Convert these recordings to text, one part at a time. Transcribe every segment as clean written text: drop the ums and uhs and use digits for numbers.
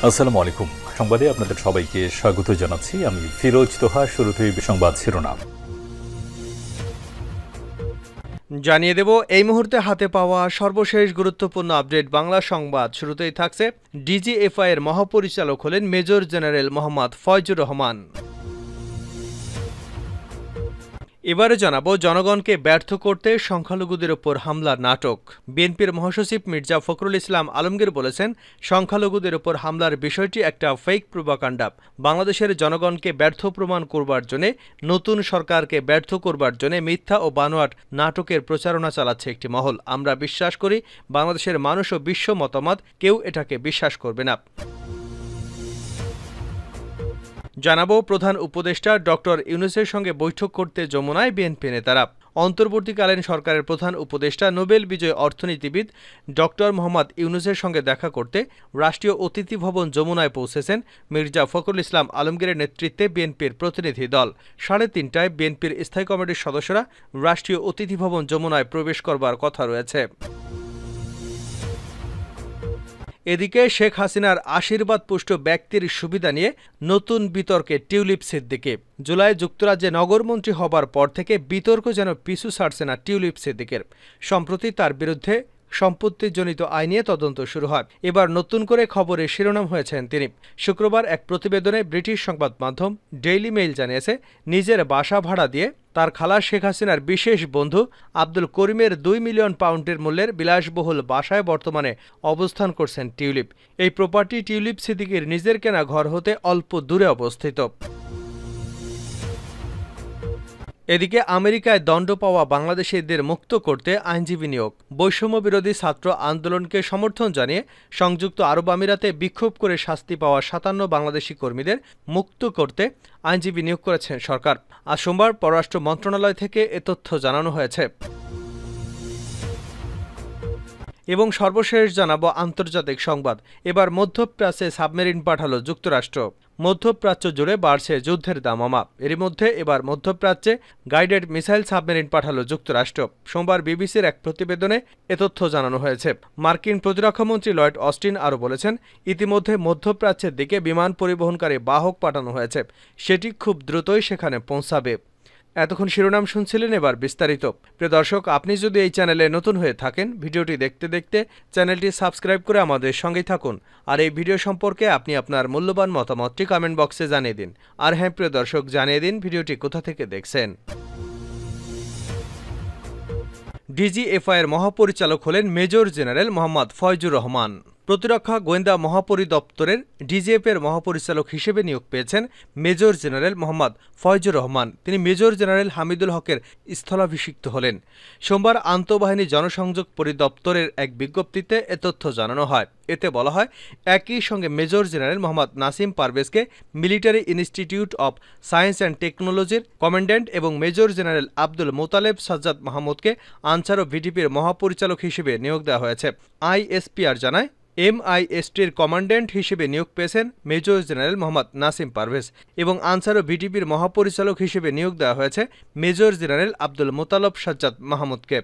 আসসালামু আলাইকুম। সংবাদে আপনাদের সবাইকে স্বাগত জানাচ্ছি। আমি ফিরোজ তোহা। শুরুতেই সংবাদ শিরোনাম জানিয়ে দেব এই মুহূর্তে হাতে পাওয়া সর্বশেষ গুরুত্বপূর্ণ আপডেট বাংলা সংবাদ। শুরুতেই থাকছে ডিজিএফআই এর মহাপরিচালক হলেন মেজর জেনারেল মোহাম্মদ ফয়জুর রহমান। এবারে জানাবো জনগণকে ব্যর্থ করতে সংখ্যালঘুদের ওপর হামলার নাটক। বিএনপির মহাসচিব মির্জা ফখরুল ইসলাম আলমগীর বলেছেন, সংখ্যালঘুদের ওপর হামলার বিষয়টি একটা ফেক প্রোপাগান্ডা। বাংলাদেশের জনগণকে ব্যর্থ প্রমাণ করবার জন্য, নতুন সরকারকে ব্যর্থ করবার জন্য মিথ্যা ও বানোয়াট নাটকের প্রচারণা চালাচ্ছে একটি মহল। আমরা বিশ্বাস করি বাংলাদেশের মানুষ ও বিশ্ব মতামত কেউ এটাকে বিশ্বাস করবে না। জানাবো প্রধান উপদেষ্টা ডক্টর ইউনূসের সঙ্গে বৈঠক করতে যমুনায় বিএনপি নেতারা। অন্তর্বর্তীকালীন সরকারের প্রধান উপদেষ্টা নোবেল বিজয়ী অর্থনীতিবিদ ডক্টর মোহাম্মদ ইউনূসের সঙ্গে দেখা করতে রাষ্ট্রীয় অতিথি ভবন যমুনায় পৌঁছেছেন মির্জা ফখরুল ইসলাম আলমগীরের নেতৃত্বে বিএনপির প্রতিনিধি দল। 3:30টায় বিএনপির স্থায়ী কমিটির সদস্যরা রাষ্ট্রীয় অতিথি ভবন যমুনায় প্রবেশ করবার কথা রয়েছে। এদিকে শেখ হাসিনার আশীর্বাদ পুষ্ট ব্যক্তির সুবিধা নিয়ে নতুন বিতর্কে টিউলিপ সিদ্দিকী। জুলাই যুক্তরাজ্যে নগরমন্ত্রী হবার পর থেকে বিতর্ক যেন পিছু ছাড়ছে না টিউলিপ সিদ্দিকের। সম্প্রতি তার বিরুদ্ধে সম্পত্তিজনিত আইন নিয়ে তদন্ত শুরু হয়। এবার নতুন করে খবরের শিরোনাম হয়েছেন তিনি। শুক্রবার এক প্রতিবেদনে ব্রিটিশ সংবাদ মাধ্যম ডেইলি মেইল জানিয়েছে, নিজের বাসা ভাড়া দিয়ে তার খালা শেখ হাসিনার বিশেষ বন্ধু আব্দুল করিমের 2 মিলিয়ন পাউন্ডের মূল্যের বিলাসবহুল বাসায় বর্তমানে অবস্থান করছেন টিউলিপ। এই প্রপার্টি টিউলিপ সিদ্দিকীর নিজের কেনা ঘর হতে অল্প দূরে অবস্থিত। এদিকে আমেরিকায় দণ্ড পাওয়া বাংলাদেশিদের মুক্ত করতে আইনজীবী নিয়োগ। বৈষম্য বিরোধী ছাত্র আন্দোলনকে সমর্থন জানিয়ে সংযুক্ত আরব আমিরাতে বিক্ষোভ করে শাস্তি পাওয়া 57 বাংলাদেশি কর্মীদের মুক্ত করতে আইনজীবী নিয়োগ করেছেন সরকার। আজ সোমবার পররাষ্ট্র মন্ত্রণালয় থেকে এ তথ্য জানানো হয়েছে। এবং সর্বশেষ জানাবো আন্তর্জাতিক সংবাদ। এবার মধ্যপ্রাচ্যে সাবমেরিন পাঠালো যুক্তরাষ্ট্র। মধ্যপ্রাচ্য জুড়ে বাড়ছে যুদ্ধের দামামা। এরই মধ্যে এবার মধ্যপ্রাচ্যে গাইডেড মিসাইল সাবমেরিন পাঠালো যুক্তরাষ্ট্র। সোমবার বিবিসির এক প্রতিবেদনে এ তথ্য জানানো হয়েছে। মার্কিন প্রতিরক্ষামন্ত্রী লয়েড অস্টিন আরও বলেছেন, ইতিমধ্যে মধ্যপ্রাচ্যের দিকে বিমান পরিবহনকারী বাহক পাঠানো হয়েছে, সেটি খুব দ্রুতই সেখানে পৌঁছাবে। এতক্ষণ শিরোনাম শুনছিলেন, এবার বিস্তারিত। প্রিয় দর্শক, আপনি যদি এই চ্যানেলে নতুন হয়ে থাকেন, ভিডিওটি দেখতে দেখতে চ্যানেলটি সাবস্ক্রাইব করে আমাদের সঙ্গেই থাকুন। আর এই ভিডিও সম্পর্কে আপনি আপনার মূল্যবান মতামতটি কমেন্ট বক্সে জানিয়ে দিন। আর হ্যাঁ প্রিয় দর্শক, জানিয়ে দিন ভিডিওটি কোথা থেকে দেখছেন। ডিজিএফআই এর মহাপরিচালক হলেন মেজর জেনারেল মোহাম্মদ ফয়জুর রহমান। প্রতিরক্ষা গোয়েন্দা মহাপরিদপ্তরের ডিজিএফআই এর মহাপরিচালক হিসেবে নিয়োগ পেয়েছেন মেজর জেনারেল মোহাম্মদ ফয়জুর রহমান। তিনি মেজর জেনারেল হামিদুল হকের স্থলাভিষিক্ত হলেন। সোমবার আন্তঃবাহিনী জনসংযোগ পরিদপ্তরের এক বিজ্ঞপ্তিতে এ তথ্য জানানো হয়। এতে বলা হয়, একই সঙ্গে মেজর জেনারেল মোহাম্মদ নাসিম পারভেজকে military institute of science and টেকনোলজির কমান্ড্যান্ট এবং মেজর জেনারেল আব্দুল মোতালেব সাজ্জাদ মাহমুদকে আনসার ও ভিডিপির মহাপরিচালক হিসেবে নিয়োগ দেওয়া হয়েছে। আইএসপিআর জানায়, MISTর কমান্ড্যান্ট হিসেবে নিয়োগ পেয়েছেন মেজর জেনারেল মোহাম্মদ নাসিম পারভেজ এবং আনসার ও ভিডিপির মহাপরিচালক হিসেবে নিয়োগ দেওয়া হয়েছে মেজর জেনারেল আব্দুল মোতালেব সাজ্জাদ মাহমুদকে।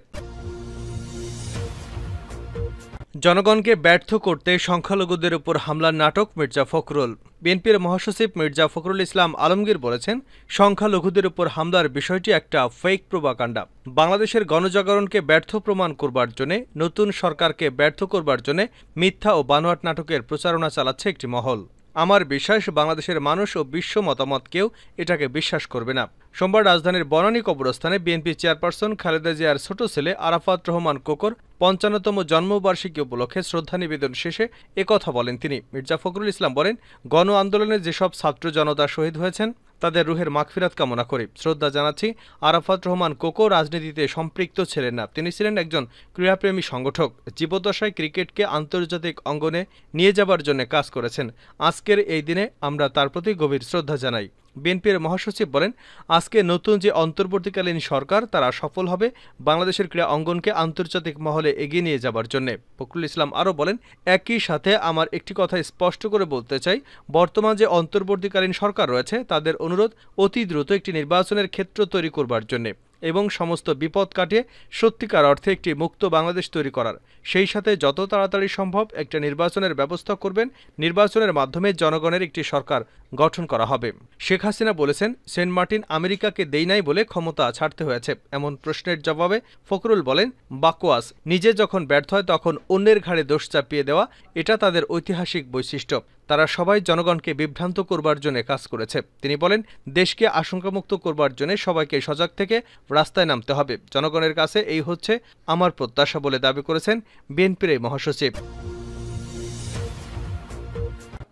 জনগণকে ব্যর্থ করতে সংখ্যালঘুদের উপর হামলার নাটক মির্জা ফখরুল। বিএনপির মহাসচিব মির্জা ফখরুল ইসলাম আলমগীর বলেছেন, সংখ্যালঘুদের উপর হামলার বিষয়টি একটা ফেক প্রোপাগান্ডা। বাংলাদেশের গণজাগরণকে ব্যর্থ প্রমাণ করবার জন্য, নতুন সরকারকে ব্যর্থ করবার জন্য মিথ্যা ও বানোয়াট নাটকের প্রচারণা চালাচ্ছে একটি মহল। আমার বিশ্বাস বাংলাদেশের মানুষ ও বিশ্ব মতামত কেউ এটাকে বিশ্বাস করবে না। সোমবার রাজধানীর বনানী কবরস্থানে বিএনপি চেয়ারপারসন খালেদা জিয়ার ছোট ছেলে আরাফাত রহমান কোকর 55তম জন্মবার্ষিকী উপলক্ষে শ্রদ্ধা নিবেদন শেষে একথা বলেন তিনি। মির্জা ফখরুল ইসলাম বলেন, গণ আন্দোলনে যেসব ছাত্র জনতা শহীদ হয়েছেন তাদের রুহের মাগফিরাত কামনা করি। শ্রদ্ধা জানাচ্ছি, আরাফাত রহমান কোকো রাজনীতিতে সম্পৃক্ত ছিলেন না। তিনি ছিলেন একজন ক্রীড়াপ্রেমী সংগঠক। জীবদ্দশায় ক্রিকেটকে আন্তর্জাতিক অঙ্গনে নিয়ে যাবার জন্য কাজ করেছেন। আজকের এই দিনে আমরা তার প্রতি গভীর শ্রদ্ধা জানাই। বিএনপির মহাসচিব বলেন, আজকে নতুন যে অন্তর্বর্তীকালীন সরকার তারা সফল হবে বাংলাদেশের ক্রীড়া অঙ্গনকে আন্তর্জাতিক মহলে এগিয়ে নিয়ে যাবার জন্য। ফখরুল ইসলাম আরও বলেন, একই সাথে আমার একটি কথা স্পষ্ট করে বলতে চাই, বর্তমান যে অন্তর্বর্তীকালীন সরকার রয়েছে তাদের অনুরোধ অতি দ্রুত একটি নির্বাচনের ক্ষেত্র তৈরি করবার জন্য। এবং সমস্ত বিপদ কাটিয়ে সত্যিকার অর্থে একটি মুক্ত বাংলাদেশ তৈরি করার, সেই সাথে যত তাড়াতাড়ি সম্ভব একটা নির্বাচনের ব্যবস্থা করবেন। নির্বাচনের মাধ্যমে জনগণের একটি সরকার গঠন করা হবে। শেখ হাসিনা বলেছেন, সেন্ট মার্টিন আমেরিকাকে দেই নাই বলে ক্ষমতা ছাড়তে হয়েছে। এমন প্রশ্নের জবাবে ফখরুল বলেন, বাকওয়াস। নিজে যখন ব্যর্থ হয় তখন অন্যের ঘাড়ে দোষ চাপিয়ে দেওয়া, এটা তাদের ঐতিহাসিক বৈশিষ্ট্য। তারা সবাই জনগণকে বিভ্রান্ত করবার জন্য কাজ করেছে। তিনি বলেন, দেশকে আশঙ্কামুক্ত করবার জন্য সবাইকে সজাগ থেকে রাস্তায় নামতে হবে। জনগণের কাছে এই হচ্ছে আমার প্রত্যাশা বলে দাবি করেছেন বিএনপির এই মহাসচিব।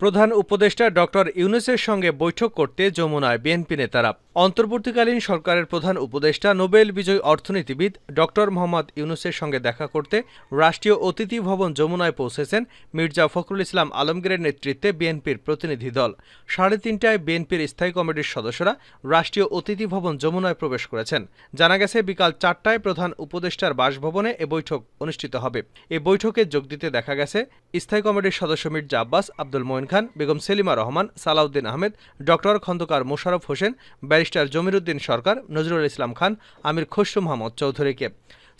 প্রধান উপদেষ্টা ডক্টর ইউনূসের সঙ্গে বৈঠক করতে যমুনায় বিএনপি নেতারা। অন্তর্বর্তীকালীন সরকারের প্রধান উপদেষ্টা নোবেল বিজয়ী অর্থনীতিবিদ ডক্টর মোহাম্মদ ইউনূসের সঙ্গে দেখা করতে রাষ্ট্রীয় অতিথি ভবন যমুনায় পৌঁছেছেন মির্জা ফখরুল ইসলাম আলমগীরের নেতৃত্বে বিএনপির প্রতিনিধি দল। 3:30টায় বিএনপির স্থায়ী কমিটির সদস্যরা রাষ্ট্রীয় অতিথি ভবন যমুনায় প্রবেশ করেছেন। জানা গেছে, বিকাল 4টায় প্রধান উপদেষ্টার বাসভবনে এ বৈঠক অনুষ্ঠিত হবে। এ বৈঠকে যোগ দিতে দেখা গেছে স্থায়ী কমিটির সদস্য মির্জা আব্বাস, আব্দুল মঈন খান, বেগম সেলিমা রহমান, সালাউদ্দিন আহমেদ, ডক্টর খন্দকার মোশাররফ হোসেন, ব্যারিস্টার জমিরুদ্দিন সরকার, নজরুল ইসলাম খান, আমির খসরু মাহমুদ চৌধুরীকে।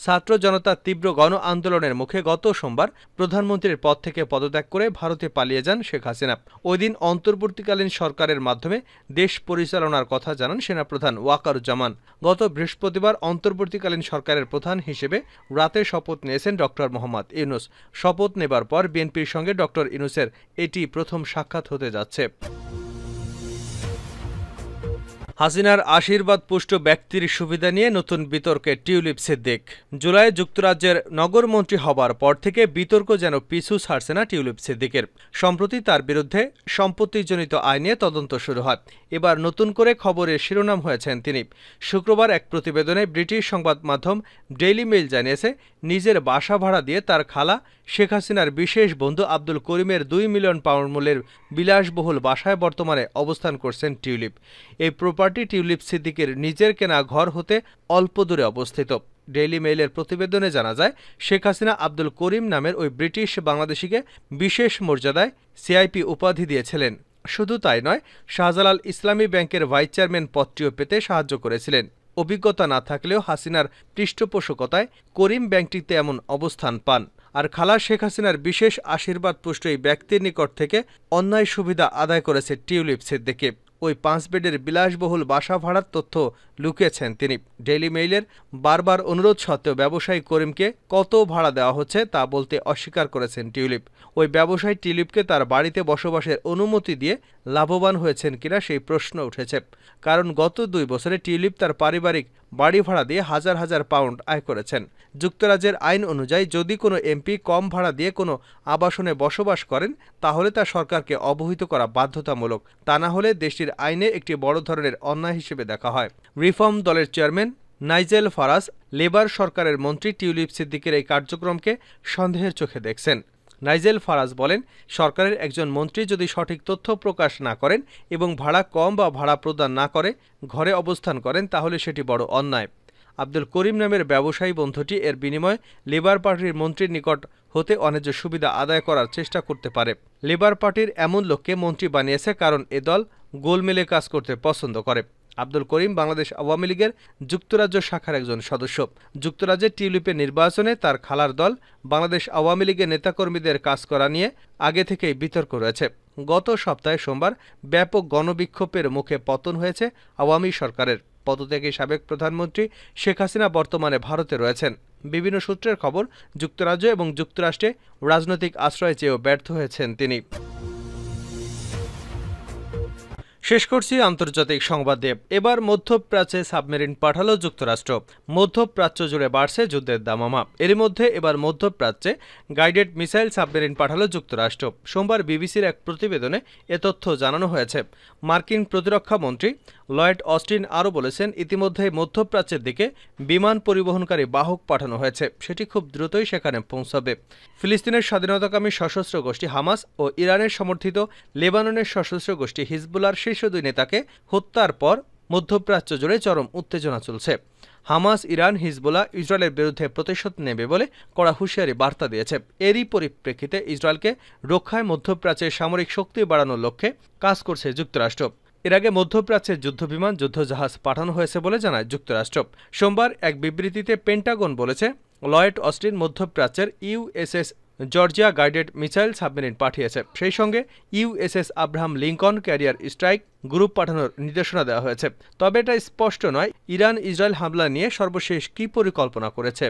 ছাত্র জনতার তীব্র গণ আন্দোলনের মুখে গত সোমবার প্রধানমন্ত্রীর পদ থেকে পদত্যাগ করে ভারতে পালিয়ে যান শেখ হাসিনা। ওই দিন অন্তর্বর্তীকালীন সরকারের মাধ্যমে দেশ পরিচালনার কথা জানান সেনাপ্রধান ওয়াকারুজ্জামান। গত বৃহস্পতিবার অন্তর্বর্তীকালীন সরকারের প্রধান হিসেবে রাতে শপথ নিয়েছেন ডক্টর মোহাম্মদ ইউনূস। শপথ নেবার পর বিএনপির সঙ্গে ডক্টর ইউনূসের এটি প্রথম সাক্ষাৎ হতে যাচ্ছে। হাসিনার আশীর্বাদ পুষ্ট ব্যক্তির সুবিধা নিয়ে নতুন বিতর্কে টিউলিপ সিদ্দিক। জুলাইয়ে যুক্তরাজ্যের নগরমন্ত্রী হবার পর থেকে বিতর্ক যেন পিছু ছাড়ছে না টিউলিপ সিদ্দিকের। সম্প্রতি তার বিরুদ্ধে সম্পত্তিজনিত আইন নিয়ে তদন্ত শুরু হয়। এবার নতুন করে খবরের শিরোনাম হয়েছেন তিনি। শুক্রবার এক প্রতিবেদনে ব্রিটিশ সংবাদ মাধ্যম ডেইলি মেইল জানিয়েছে, নিজের বাসা ভাড়া দিয়ে তার খালা শেখ হাসিনার বিশেষ বন্ধু আব্দুল করিমের 2 মিলিয়ন পাউন্ড মূল্যের বিলাসবহুল বাসায় বর্তমানে অবস্থান করছেন টিউলিপ। এই প্রপার্টি টিউলিপ সিদ্দিকের নিজের কেনা ঘর হতে অল্প দূরে অবস্থিত। ডেইলি মেইলের প্রতিবেদনে জানা যায়, শেখ হাসিনা আব্দুল করিম নামের ওই ব্রিটিশ বাংলাদেশিকে বিশেষ মর্যাদায় সিআইপি উপাধি দিয়েছিলেন। শুধু তাই নয়, শাহজালাল ইসলামী ব্যাংকের ভাইস চেয়ারম্যান পদটিও পেতে সাহায্য করেছিলেন। অভিজ্ঞতা না থাকলেও হাসিনার পৃষ্ঠপোষকতায় করিম ব্যাংকটিতে এমন অবস্থান পান। আর খালা শেখ হাসিনার বিশেষ আশীর্বাদ পুষ্ট এই ব্যক্তির নিকট থেকে অন্যায় সুবিধা আদায় করেছে টিউলিপ সিদ্দিকি। ওই 5 বেডের বিলাসবহুল বাসা ভাড়ার তথ্য লুকিয়েছেন তিনি। ডেইলি মেইলের বারবার অনুরোধ সত্ত্বেও ব্যবসায়ী করিমকে কত ভাড়া দেওয়া হচ্ছে তা বলতে অস্বীকার করেছেন টিউলিপ। ওই ব্যবসায়ী টিউলিপকে তার বাড়িতে বসবাসের অনুমতি দিয়ে লাভবান হয়েছেন কিনা সেই প্রশ্ন উঠেছে। কারণ গত 2 বছরে টিউলিপ তার পারিবারিক বাড়ি ভাড়া দিয়ে হাজার হাজার পাউন্ড আয় করেছেন। যুক্তরাজ্যের আইন অনুযায়ী যদি কোনো এমপি কম ভাড়া দিয়ে কোনো আবাসনে বসবাস করেন, তাহলে তা সরকারকে অবহিত করা বাধ্যতামূলক। তা না হলে দেশটির আইনে একটি বড় ধরনের অন্যায় হিসেবে দেখা হয়। রিফর্ম দলের চেয়ারম্যান নাইজেল ফারাজ লেবার সরকারের মন্ত্রী টিউলিপ সিদ্দিকের এই কার্যক্রমকে সন্দেহের চোখে দেখছেন। নাইজেল ফারাজ বলেন, সরকারের একজন মন্ত্রী যদি সঠিক তথ্য প্রকাশ না করেন এবং ভাড়া কম বা ভাড়া প্রদান না করে ঘরে অবস্থান করেন, তাহলে সেটি বড় অন্যায়। আব্দুল করিম নামের ব্যবসায়ী বন্ধুটি এর বিনিময়ে লেবার পার্টির মন্ত্রীর নিকট হতে অন্যায্য সুবিধা আদায় করার চেষ্টা করতে পারে। লেবার পার্টির এমন লোককে মন্ত্রী বানিয়েছে কারণ এ দল গোলমেলে কাজ করতে পছন্দ করে। আব্দুল করিম বাংলাদেশ আওয়ামী লীগের যুক্তরাজ্য শাখার একজন সদস্য। যুক্তরাজ্যের টিউলিপের নির্বাচনে তার খালার দল বাংলাদেশ আওয়ামী লীগের নেতাকর্মীদের কাজ করা নিয়ে আগে থেকেই বিতর্ক রয়েছে। গত সপ্তাহে সোমবার ব্যাপক গণবিক্ষোভের মুখে পতন হয়েছে আওয়ামী সরকারের। পদত্যাগী সাবেক প্রধানমন্ত্রী শেখ হাসিনা বর্তমানে ভারতে রয়েছেন। বিভিন্ন সূত্রের খবর, যুক্তরাজ্য এবং যুক্তরাষ্ট্রে রাজনৈতিক আশ্রয় চেয়েও ব্যর্থ হয়েছেন তিনি। শেষ করছি আন্তর্জাতিক সংবাদ দিয়ে। এবার মধ্যপ্রাচ্যে সাবমেরিন পাঠালো যুক্তরাষ্ট্র। মধ্যপ্রাচ্য জুড়ে বাড়ছে যুদ্ধের দামামা। এর মধ্যে এবার মধ্যপ্রাচ্যে গাইডেড মিসাইল সাবমেরিন পাঠালো যুক্তরাষ্ট্র। সোমবার বিবিসির এক প্রতিবেদনে এ তথ্য জানানো হয়েছে। মার্কিন প্রতিরক্ষা মন্ত্রী লয়েড অস্টিন আরও বলেছেন, ইতিমধ্যে মধ্যপ্রাচ্যের দিকে বিমান পরিবহনকারী বাহক পাঠানো হয়েছে। সেটি খুব দ্রুতই সেখানে পৌঁছাবে। ফিলিস্তিনের স্বাধীনতাকামী সশস্ত্র গোষ্ঠী হামাস ও ইরানের সমর্থিত লেবাননের সশস্ত্র গোষ্ঠী হিজবুল্লাহর শীর্ষ 2 নেতাকে হত্যার পর মধ্যপ্রাচ্য জুড়ে চরম উত্তেজনা চলছে। হামাস, ইরান, হিজবুল্লাহ ইসরায়েলের বিরুদ্ধে প্রতিশোধ নেবে বলে কড়া হুঁশিয়ারি বার্তা দিয়েছে। এরই পরিপ্রেক্ষিতে ইসরায়েলকে রক্ষায় মধ্যপ্রাচ্যের সামরিক শক্তি বাড়ানোর লক্ষ্যে কাজ করছে যুক্তরাষ্ট্র। এর আগে মধ্যপ্রাচ্যে যুদ্ধবিমান যুদ্ধজাহাজ পাঠানো হয়েছে বলে জানায় যুক্তরাষ্ট্র। সোমবার এক বিবৃতিতে পেন্টাগন বলেছে, লয়েড অস্টিন মধ্যপ্রাচ্যের USS Georgia guided missile submarine পাঠিয়েছে। সেই সঙ্গে USS Abraham Lincoln career strike group পাঠানোর নির্দেশনা দেওয়া হয়েছে। তবে এটা স্পষ্ট নয় ইরান ইসরায়েল হামলা নিয়ে সর্বশেষ কী পরিকল্পনা করেছে।